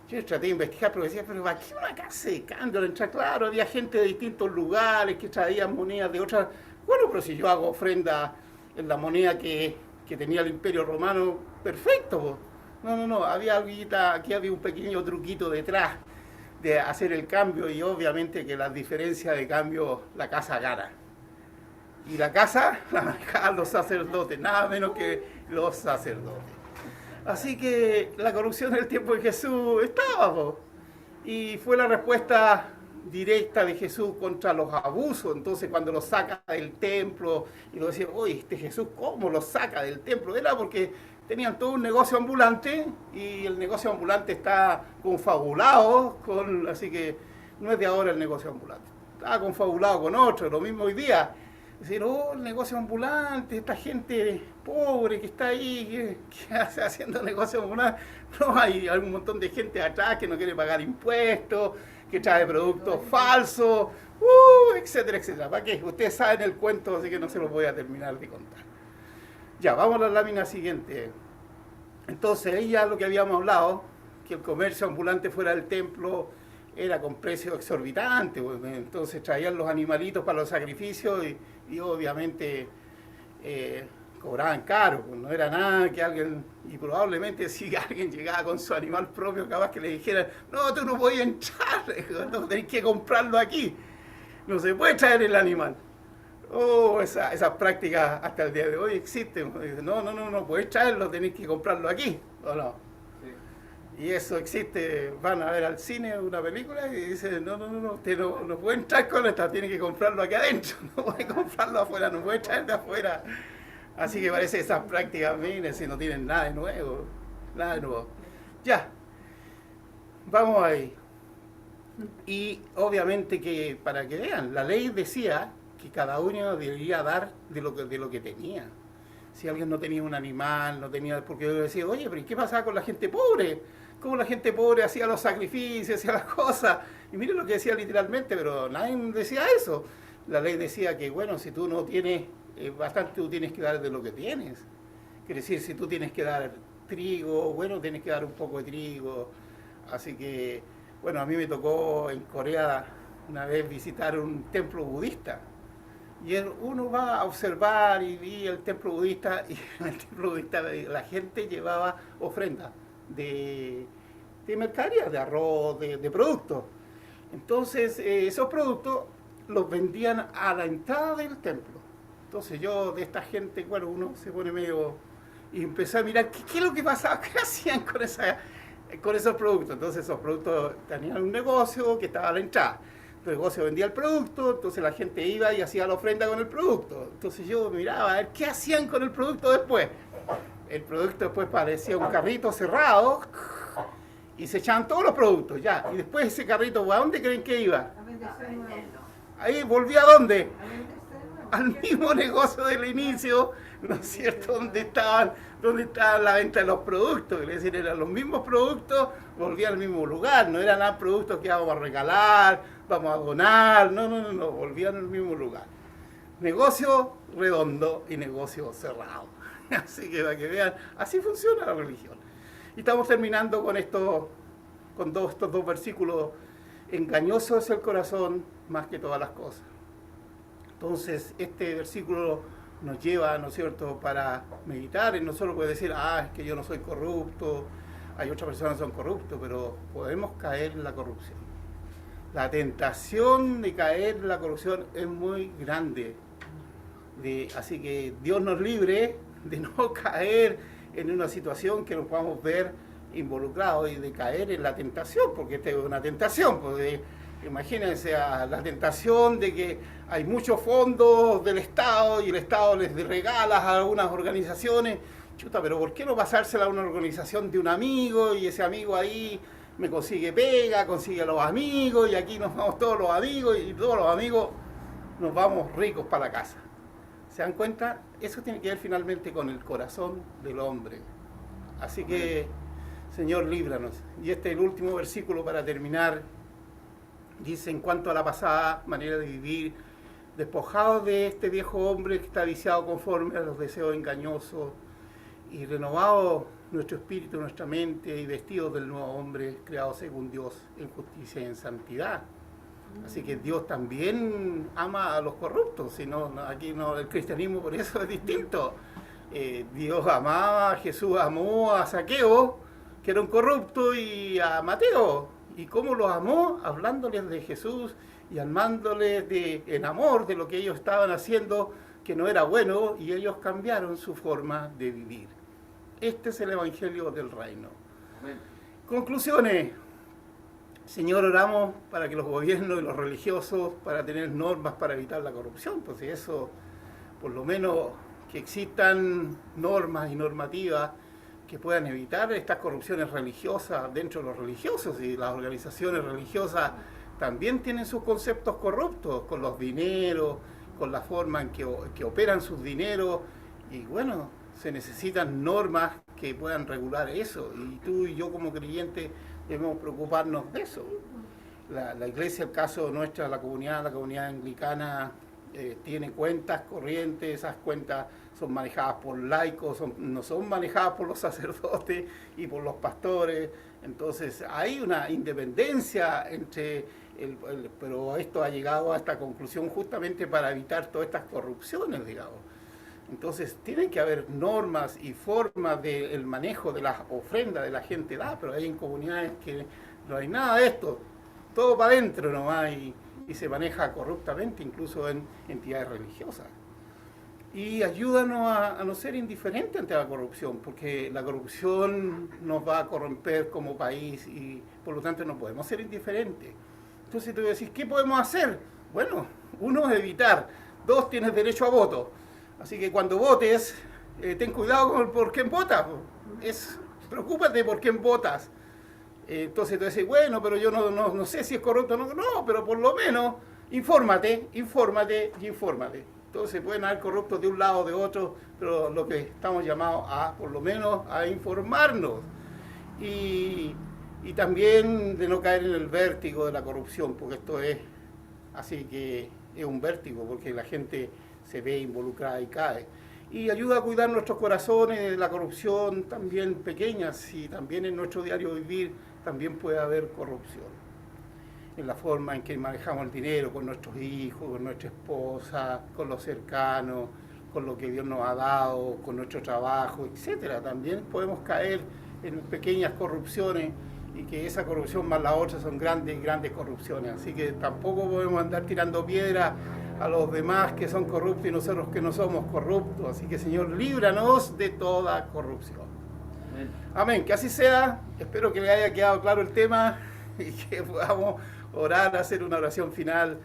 yo traté de investigar, pero decía, pero ¿para qué una casa de cambio? Claro, había gente de distintos lugares que traían monedas de otras. Bueno, pero si yo hago ofrenda en la moneda que tenía el Imperio Romano, perfecto, po. No, aquí había un pequeño truquito detrás de hacer el cambio, y obviamente que las diferencias de cambio la casa gana. Y la casa la manejaban los sacerdotes, nada menos que los sacerdotes. Así que la corrupción en el tiempo de Jesús estaba, po. Y fue la respuesta directa de Jesús contra los abusos. Entonces cuando los saca del templo, y lo decían, oye, este Jesús, ¿cómo los saca del templo? Era porque tenían todo un negocio ambulante, y el negocio ambulante está confabulado así que no es de ahora el negocio ambulante. Estaba confabulado con otro, lo mismo hoy día. Decir, el negocio ambulante, esta gente pobre que está ahí, que hace haciendo negocio ambulante. No, hay un montón de gente atrás que no quiere pagar impuestos, que trae productos falsos, etcétera, etcétera. ¿Para qué? Ustedes saben el cuento, así que no se los voy a terminar de contar. Ya, vamos a la lámina siguiente. Entonces, ahí ya lo que habíamos hablado, que el comercio ambulante fuera del templo era con precios exorbitantes, entonces traían los animalitos para los sacrificios y obviamente cobraban caro, pues no era nada que alguien, y probablemente si alguien llegaba con su animal propio, capaz que le dijeran, no, tú no podías entrar, no, tenés que comprarlo aquí, no se puede traer el animal. Esas prácticas hasta el día de hoy existen. No podés traerlo, tenés que comprarlo aquí, ¿o no? Y eso existe, van a ver al cine una película y dicen, no, usted no puede entrar con esta, tiene que comprarlo aquí adentro, no puede comprarlo afuera, no puede traer de afuera. Así que parece que esas prácticas, miren, si no tienen nada de nuevo, Ya, vamos ahí. Y obviamente que, para que vean, la ley decía que cada uno debería dar de lo que tenía. Si alguien no tenía un animal, no tenía, porque yo decía, oye, pero ¿qué pasaba con la gente pobre? ¿Cómo la gente pobre hacía los sacrificios, hacía las cosas? Y miren lo que decía literalmente, pero nadie decía eso. La ley decía que, bueno, si tú no tienes bastante, tú tienes que dar de lo que tienes. Quiere decir, si tú tienes que dar trigo, bueno, tienes que dar un poco de trigo. Así que, bueno, a mí me tocó en Corea una vez visitar un templo budista. Y uno va a observar y vi el templo budista, y en el templo budista la gente llevaba ofrendas de mercadería, de arroz, de productos. Entonces esos productos los vendían a la entrada del templo. Entonces yo de esta gente, bueno, uno se pone medio, y empecé a mirar qué es lo que pasaba, qué hacían con esos productos. Entonces esos productos tenían un negocio que estaba a la entrada. El negocio vendía el producto, entonces la gente iba y hacía la ofrenda con el producto. Entonces yo miraba a ver qué hacían con el producto después. El producto después parecía un carrito cerrado y se echaban todos los productos, ya. Y después ese carrito, ¿a dónde creen que iba? Ahí volvía ¿a dónde? Al mismo negocio del inicio, ¿no es cierto? Donde estaba la venta de los productos, es decir, eran los mismos productos, volvían al mismo lugar, no eran nada productos que vamos a regalar, vamos a donar, no, volvían al mismo lugar. Negocio redondo y negocio cerrado. Así que para que vean, así funciona la religión. Y estamos terminando con estos dos versículos. Engañoso es el corazón más que todas las cosas. Entonces, este versículo nos lleva, ¿no es cierto?, para meditar, y no solo puede decir, es que yo no soy corrupto, hay otras personas que son corruptos, pero podemos caer en la corrupción. La tentación de caer en la corrupción es muy grande. Así que Dios nos libre de no caer en una situación que nos podamos ver involucrados, y de caer en la tentación, porque esta es una tentación, pues imagínense la tentación de que hay muchos fondos del Estado y el Estado les regala a algunas organizaciones. Chuta, pero ¿por qué no pasársela a una organización de un amigo, y ese amigo ahí me consigue pega, consigue a los amigos, y aquí nos vamos todos los amigos, y todos los amigos nos vamos ricos para la casa? ¿Se dan cuenta? Eso tiene que ver finalmente con el corazón del hombre. Así que, Señor, líbranos. Y este es el último versículo para terminar Dice, en cuanto a la pasada manera de vivir, despojados de este viejo hombre que está viciado conforme a los deseos engañosos, y renovado nuestro espíritu, nuestra mente, y vestidos del nuevo hombre creado según Dios en justicia y en santidad. Así que Dios también ama a los corruptos, si no, aquí no, el cristianismo por eso es distinto. Dios amaba, Jesús amó a Zaqueo, que era un corrupto, y a Mateo. ¿Y cómo los amó? Hablándoles de Jesús y armándoles en amor de lo que ellos estaban haciendo, que no era bueno, y ellos cambiaron su forma de vivir. Este es el Evangelio del Reino. Amén. Conclusiones. Señor, oramos para que los gobiernos y los religiosos, para tener normas para evitar la corrupción, pues eso, por lo menos que existan normas y normativas que puedan evitar estas corrupciones religiosas dentro de los religiosos, y las organizaciones religiosas también tienen sus conceptos corruptos, con los dineros, con la forma en que operan sus dineros, y bueno, se necesitan normas que puedan regular eso, y tú y yo como creyentes debemos preocuparnos de eso. La iglesia, el caso nuestra, la comunidad anglicana, tiene cuentas corrientes, esas cuentas son manejadas por laicos, no son manejadas por los sacerdotes y por los pastores, entonces hay una independencia entre pero esto ha llegado a esta conclusión justamente para evitar todas estas corrupciones, digamos. Entonces tienen que haber normas y formas del manejo de las ofrendas de la gente da, pero hay en comunidades que no hay nada de esto, todo para adentro nomás, y se maneja corruptamente, incluso en entidades religiosas. Y ayúdanos a no ser indiferentes ante la corrupción, porque la corrupción nos va a corromper como país, y por lo tanto no podemos ser indiferentes. Entonces tú decís, ¿qué podemos hacer? Bueno, uno es evitar, dos, tienes derecho a voto. Así que cuando votes, ten cuidado con por quién votas. Preocúpate por quién votas. Entonces tú dices, bueno, pero yo no sé si es corrupto o no. No, pero por lo menos infórmate. Entonces pueden haber corruptos de un lado o de otro, pero lo que estamos llamados por lo menos, a informarnos. Y también de no caer en el vértigo de la corrupción, porque esto es así que es un vértigo, porque la gente se ve involucrada y cae. Y ayuda a cuidar nuestros corazones de la corrupción también pequeña, si también en nuestro diario vivir también puede haber corrupción. En la forma en que manejamos el dinero con nuestros hijos, con nuestra esposa, con los cercanos, con lo que Dios nos ha dado, con nuestro trabajo, etcétera. También podemos caer en pequeñas corrupciones, y que esa corrupción más la otra son grandes corrupciones. Así que tampoco podemos andar tirando piedras a los demás que son corruptos y nosotros que no somos corruptos. Así que, Señor, líbranos de toda corrupción. Amén. Amén. Que así sea. Espero que le haya quedado claro el tema y que podamos orar, hacer una oración final.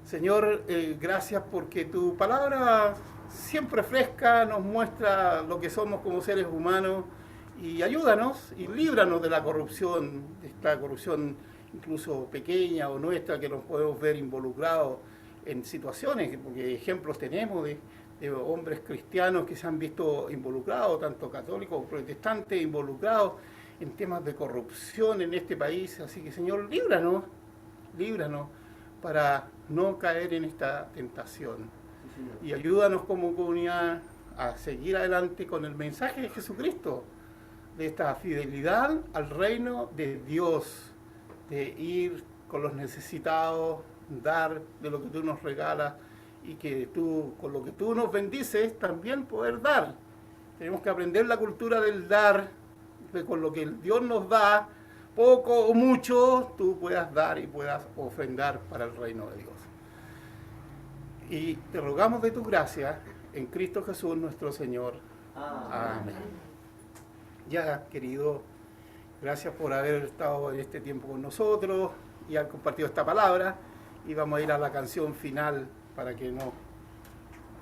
Señor, gracias porque tu palabra siempre fresca nos muestra lo que somos como seres humanos, y ayúdanos y líbranos de la corrupción, de esta corrupción incluso pequeña o nuestra, que nos podemos ver involucrados en situaciones, porque ejemplos tenemos de hombres cristianos que se han visto involucrados, tanto católicos como protestantes, involucrados en temas de corrupción en este país. Así que, Señor, líbranos para no caer en esta tentación. Sí, y ayúdanos como comunidad a seguir adelante con el mensaje de Jesucristo, de esta fidelidad al reino de Dios, de ir con los necesitados, dar de lo que tú nos regalas, y que tú, con lo que tú nos bendices, también poder dar. Tenemos que aprender la cultura del dar, de con lo que Dios nos da, poco o mucho, tú puedas dar y puedas ofrendar para el reino de Dios. Y te rogamos de tu gracia en Cristo Jesús nuestro Señor. Amén. Ya, querido, gracias por haber estado en este tiempo con nosotros y haber compartido esta palabra. Y vamos a ir a la canción final para que nos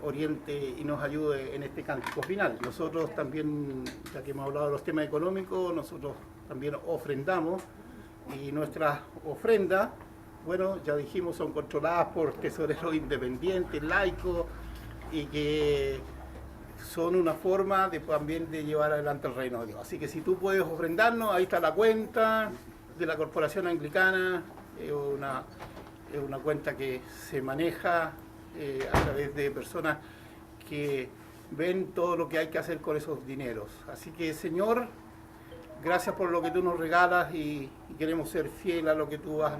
oriente y nos ayude en este cántico final. Nosotros también, ya que hemos hablado de los temas económicos, nosotros también ofrendamos, y nuestras ofrendas, bueno, ya dijimos, son controladas por tesoreros independientes, laicos, y que son una forma también de llevar adelante el reino de Dios. Así que si tú puedes ofrendarnos, ahí está la cuenta de la Corporación Anglicana, una es una cuenta que se maneja a través de personas que ven todo lo que hay que hacer con esos dineros. Así que, Señor, gracias por lo que tú nos regalas y queremos ser fieles a lo que tú has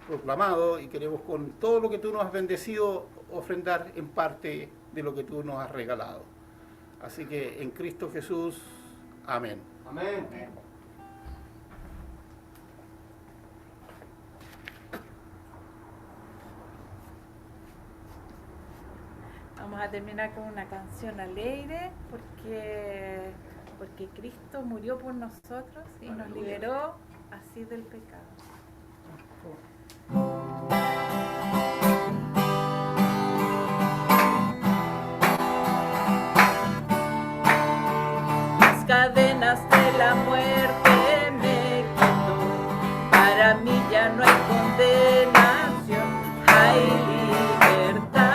proclamado y queremos con todo lo que tú nos has bendecido ofrendar en parte de lo que tú nos has regalado. Así que en Cristo Jesús, amén. Amén. Vamos a terminar con una canción alegre porque Cristo murió por nosotros y nos liberó así del pecado. Las cadenas de la muerte me quitó, para mí ya no hay condenación, hay libertad.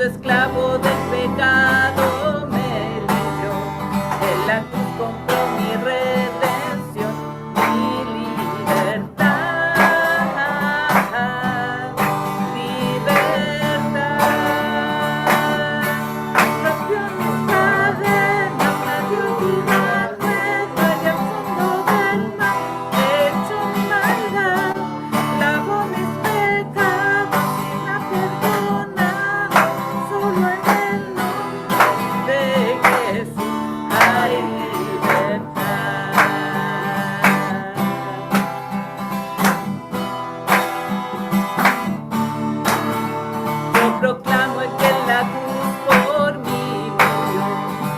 Esclavo del pecado me libró, en la cruz compró mi redención, mi libertad, libertad. Rompió mis cadenas, me dio vida nueva y al fondo del mar echó mi maldad, lavó mis pecados y me ha perdonado. Solo en el nombre de Jesús hay libertad. Yo proclamo el que en la cruz por mí murió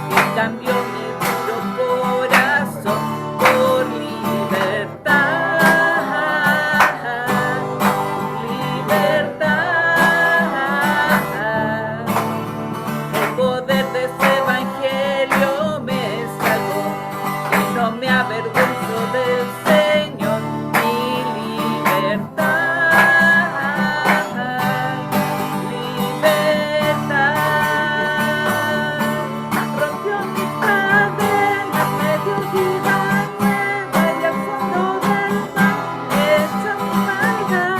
y cambió mi duro corazón por libertad, libertad. El poder de ese evangelio me salvó y no me avergüenzo del Señor, mi libertad, libertad. Rompió mis cadenas, me dio vida nueva y al fondo del mar echó mi maldad,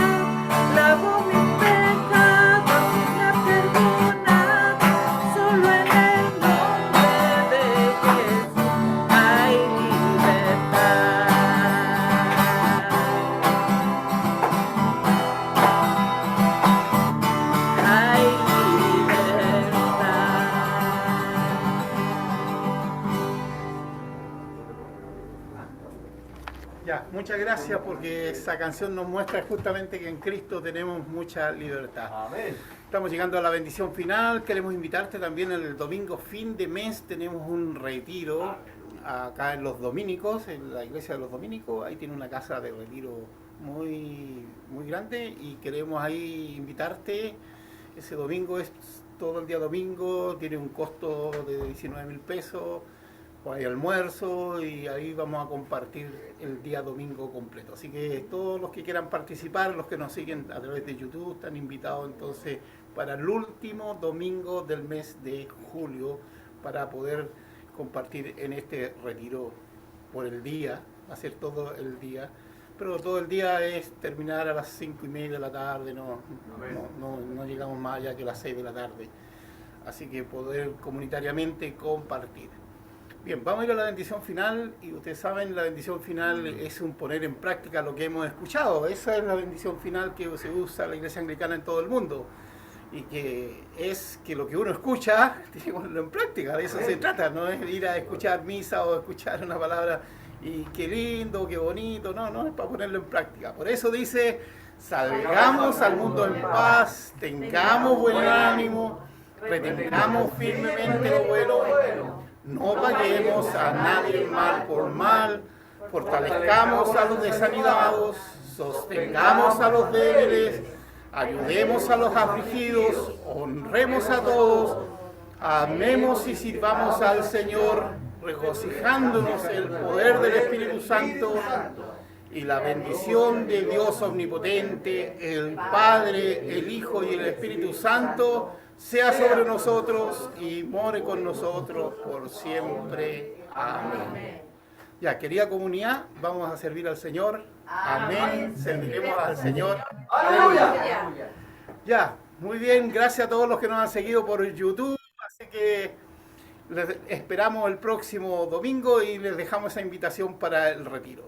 lavó mis pecados y me ha perdonado. Solo en el nombre de Jesús hay libertad. Hay libertad. Ya, muchas gracias porque esa canción nos muestra justamente que en Cristo tenemos mucha libertad. Amén. Estamos llegando a la bendición final. Queremos invitarte también el domingo fin de mes. Tenemos un retiro acá en Los Dominicos, en la iglesia de Los Dominicos. Ahí tiene una casa de retiro muy grande y queremos ahí invitarte. Ese domingo es todo el día domingo, tiene un costo de 19.000 pesos. Hay almuerzo y ahí vamos a compartir el día domingo completo. Así que todos los que quieran participar, los que nos siguen a través de YouTube, están invitados entonces para el último domingo del mes de julio para poder compartir en este retiro por el día, hacer todo el día. Pero todo el día es terminar a las 5:30 de la tarde, no llegamos más allá que las 6 de la tarde. Así que poder comunitariamente compartir. Bien, vamos a ir a la bendición final y ustedes saben, la bendición final es un poner en práctica lo que hemos escuchado. Esa es la bendición final que se usa en la iglesia anglicana en todo el mundo y que es que lo que uno escucha tiene que ponerlo en práctica. De eso se trata, no es ir a escuchar misa o escuchar una palabra y qué lindo, qué bonito, no, es para ponerlo en práctica. Por eso dice, salgamos al mundo en paz, tengamos buen ánimo, retengamos firmemente lo bueno. No paguemos a nadie mal por mal, fortalezcamos a los desanimados, sostengamos a los débiles, ayudemos a los afligidos, honremos a todos, amemos y sirvamos al Señor, regocijándonos en el poder del Espíritu Santo y la bendición de Dios omnipotente, el Padre, el Hijo y el Espíritu Santo, sea sobre nosotros y more con nosotros por siempre. Amén. Ya, querida comunidad, vamos a servir al Señor. Amén. Serviremos al Señor. Aleluya. Ya, muy bien. Gracias a todos los que nos han seguido por YouTube. Así que les esperamos el próximo domingo y les dejamos esa invitación para el retiro.